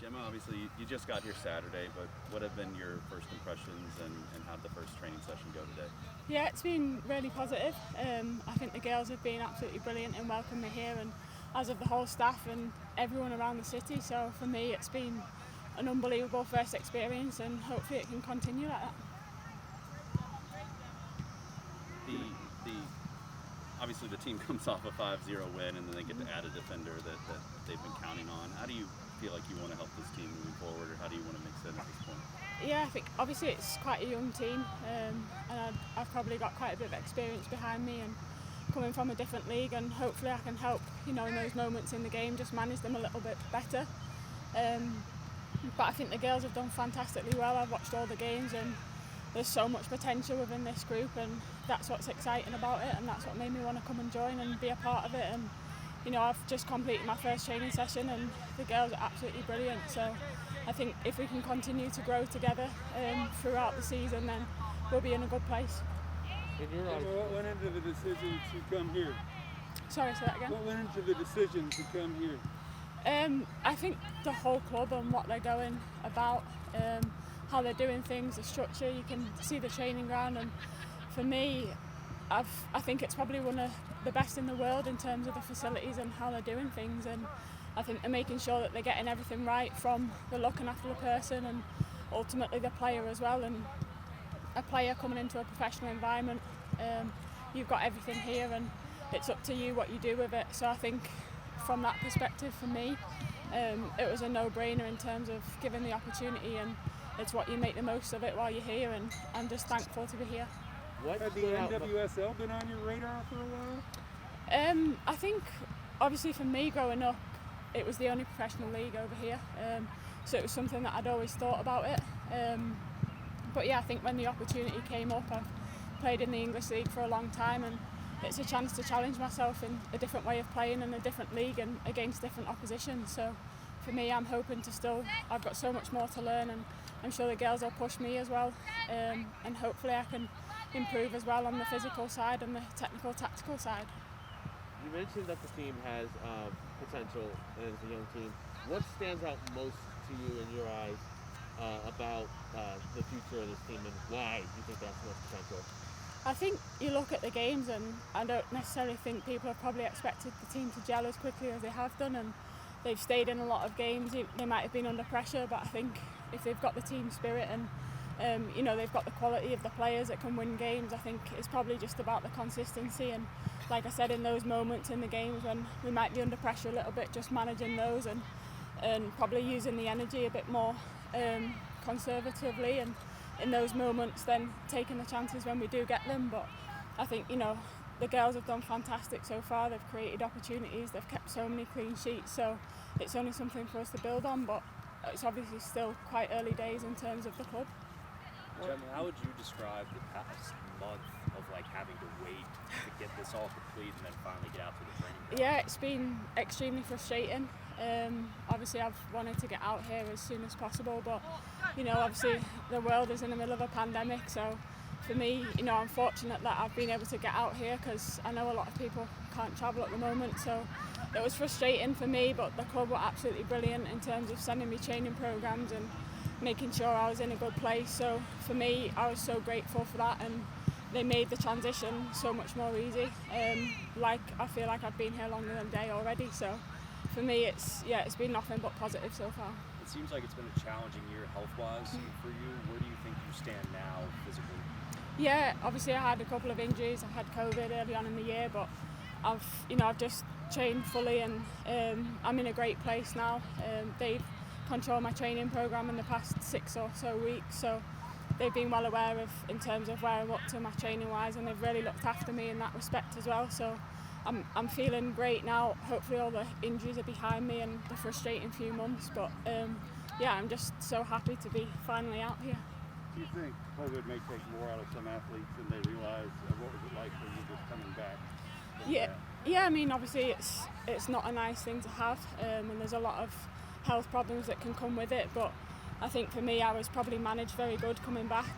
Gemma, obviously you just got here Saturday, but what have been your first impressions and how did the first training session go today? Yeah, it's been really positive. I think the girls have been absolutely brilliant and welcomed me here, and as of the whole staff and everyone around the city. So for me, it's been an unbelievable first experience, and hopefully it can continue like that. Obviously the team comes off a 5-0 win, and then they get to add a defender that they've been counting on. How do you feel like you want to help this team moving forward, or how do you want to mix it at this point? Yeah, I think obviously it's quite a young team, and I've probably got quite a bit of experience behind me, and coming from a different league, and hopefully I can help, in those moments in the game, just manage them a little bit better. But I think the girls have done fantastically well. I've watched all the games, and there's so much potential within this group, and that's what's exciting about it, and that's what made me want to come and join and be a part of it. And I've just completed my first training session, and the girls are absolutely brilliant. So I think if we can continue to grow together throughout the season, then we'll be in a good place. What went into the decision to come here? Sorry, say that again. What went into the decision to come here? I think the whole club and what they're going about, how they're doing things, the structure. You can see the training ground, and for me, I think it's probably one of the best in the world in terms of the facilities and how they're doing things. And I think they're making sure that they're getting everything right, from the looking after the person and ultimately the player as well. And a player coming into a professional environment, you've got everything here, and it's up to you what you do with it. So I think from that perspective, for me, it was a no-brainer in terms of giving the opportunity, and it's what you make the most of it while you're here, and I'm just thankful to be here. What had the NWSL been on your radar for a while? I think obviously for me growing up, it was the only professional league over here, so it was something that I'd always thought about it. But yeah, I think when the opportunity came up, I've played in the English league for a long time, and it's a chance to challenge myself in a different way of playing in a different league and against different opposition. So for me, I'm hoping to I've got so much more to learn, and I'm sure the girls will push me as well, and hopefully I can improve as well on the physical side and the technical, tactical side. You mentioned that the team has potential and it's a young team. What stands out most to you in your eyes about the future of this team, and why do you think that's so much potential? I think you look at the games, and I don't necessarily think people have probably expected the team to gel as quickly as they have done, and they've stayed in a lot of games. They might have been under pressure, but I think if they've got the team spirit and they've got the quality of the players that can win games, I think it's probably just about the consistency. And like I said, in those moments in the games when we might be under pressure a little bit, just managing those and probably using the energy a bit more conservatively, and in those moments then taking the chances when we do get them. But I think the girls have done fantastic so far. They've created opportunities, they've kept so many clean sheets, so it's only something for us to build on, but it's obviously still quite early days in terms of the club. Gemma, how would you describe the past month of having to wait to get this all complete and then finally get out to the training ground? Yeah, it's been extremely frustrating. Obviously I've wanted to get out here as soon as possible, but obviously the world is in the middle of a pandemic, so for me, I'm fortunate that I've been able to get out here, because I know a lot of people can't travel at the moment. So it was frustrating for me, but the club were absolutely brilliant in terms of sending me training programs and making sure I was in a good place. So for me, I was so grateful for that, and they made the transition so much more easy. I feel like I've been here longer than a day already, so for me it's been nothing but positive so far. It seems like it's been a challenging year health-wise for you. Where do you think you stand now physically? Yeah, obviously I had a couple of injuries. I had COVID early on in the year, but I've just trained fully, and I'm in a great place now. They've controlled my training program in the past 6 or so weeks, so they've been well aware of in terms of where I'm up to my training wise, and they've really looked after me in that respect as well. So I'm feeling great now. Hopefully all the injuries are behind me and the frustrating few months, but I'm just so happy to be finally out here. Do you think COVID may take more out of some athletes than they realize? What was it like for you just coming back? Yeah. I mean, obviously it's not a nice thing to have, and there's a lot of health problems that can come with it. But I think for me, I was probably managed very good coming back.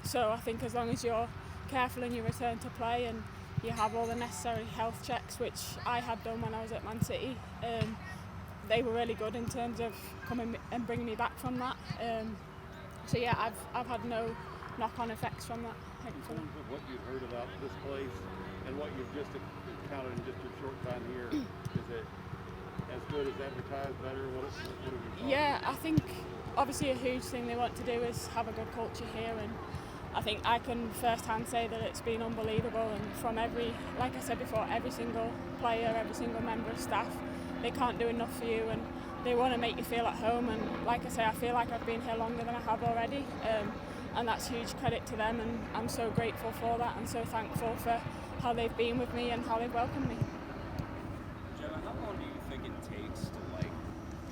So I think as long as you're careful in your return to play and you have all the necessary health checks, which I had done when I was at Man City, they were really good in terms of coming and bringing me back from that. So yeah, I've had no knock-on effects from that. In terms of what you've heard about this place and what you've just encountered in just your short time here, is it as good as advertised, better? What have you thought? Yeah, I think obviously a huge thing they want to do is have a good culture here, and I think I can firsthand say that it's been unbelievable, and from like I said before, every single player, every single member of staff, they can't do enough for you, and they want to make you feel at home. And like I say, I feel like I've been here longer than I have already, and that's huge credit to them, and I'm so grateful for that and so thankful for how they've been with me and how they've welcomed me. Gemma, how long do you think it takes to like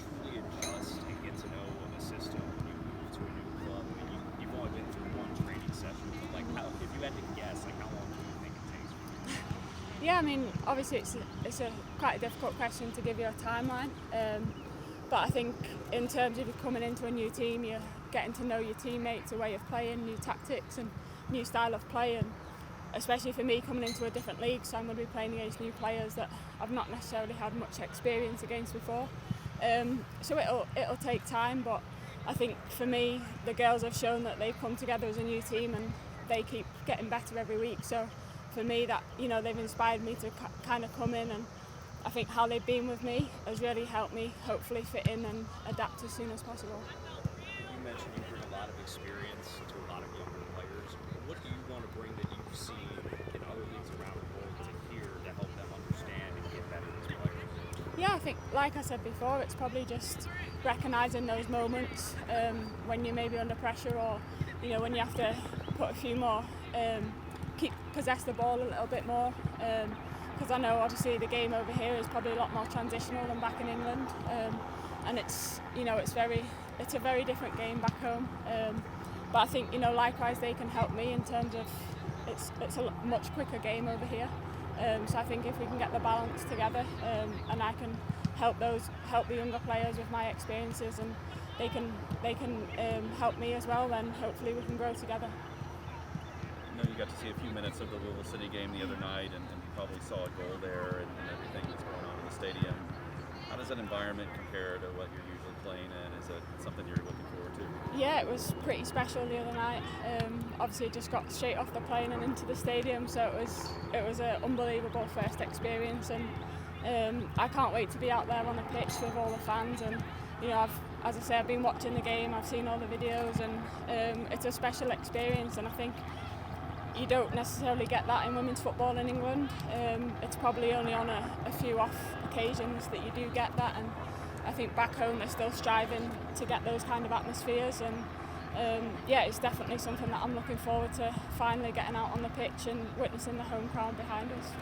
truly adjust and get to know the system when you move to a new club? I mean, you've only been through one training session, but like, if you had to guess, like, how long do you think it takes for you? Yeah, I mean, obviously it's a quite a difficult question to give you a timeline, but I think in terms of you coming into a new team, you're getting to know your teammates, a way of playing, new tactics and new style of play, and especially for me coming into a different league, so I'm going to be playing against new players that I've not necessarily had much experience against before. So it'll take time, but I think for me, the girls have shown that they've come together as a new team and they keep getting better every week. So for me, that, you know, they've inspired me to kind of come in, and I think how they've been with me has really helped me hopefully fit in and adapt as soon as possible. You mentioned you bring a lot of experience to a lot of younger players. What do you want to bring that you've seen in other leagues around the world to here to help them understand and get better as players? Yeah, I think, like I said before, it's probably just recognising those moments when you're maybe under pressure, or, you know, when you have to put a few more, possess the ball a little bit more. Because I know obviously the game over here is probably a lot more transitional than back in England, and it's, you know, it's a very different game back home. But I think, you know, likewise they can help me in terms of it's a much quicker game over here. So I think if we can get the balance together, and I can help the younger players with my experiences, and they can help me as well, then hopefully we can grow together. I know you got to see a few minutes of the Louisville City game the other night, and you probably saw a goal there and everything that's going on in the stadium. How does that environment compare to what you're usually playing in? Is it something you're looking forward to? Yeah, it was pretty special the other night. Obviously, just got straight off the plane and into the stadium, so it was an unbelievable first experience, and I can't wait to be out there on the pitch with all the fans. And you know, as I say, I've been watching the game, I've seen all the videos, and it's a special experience, and I think you don't necessarily get that in women's football in England. It's probably only on a few off occasions that you do get that, and I think back home they're still striving to get those kind of atmospheres, and yeah, it's definitely something that I'm looking forward to finally getting out on the pitch and witnessing the home crowd behind us.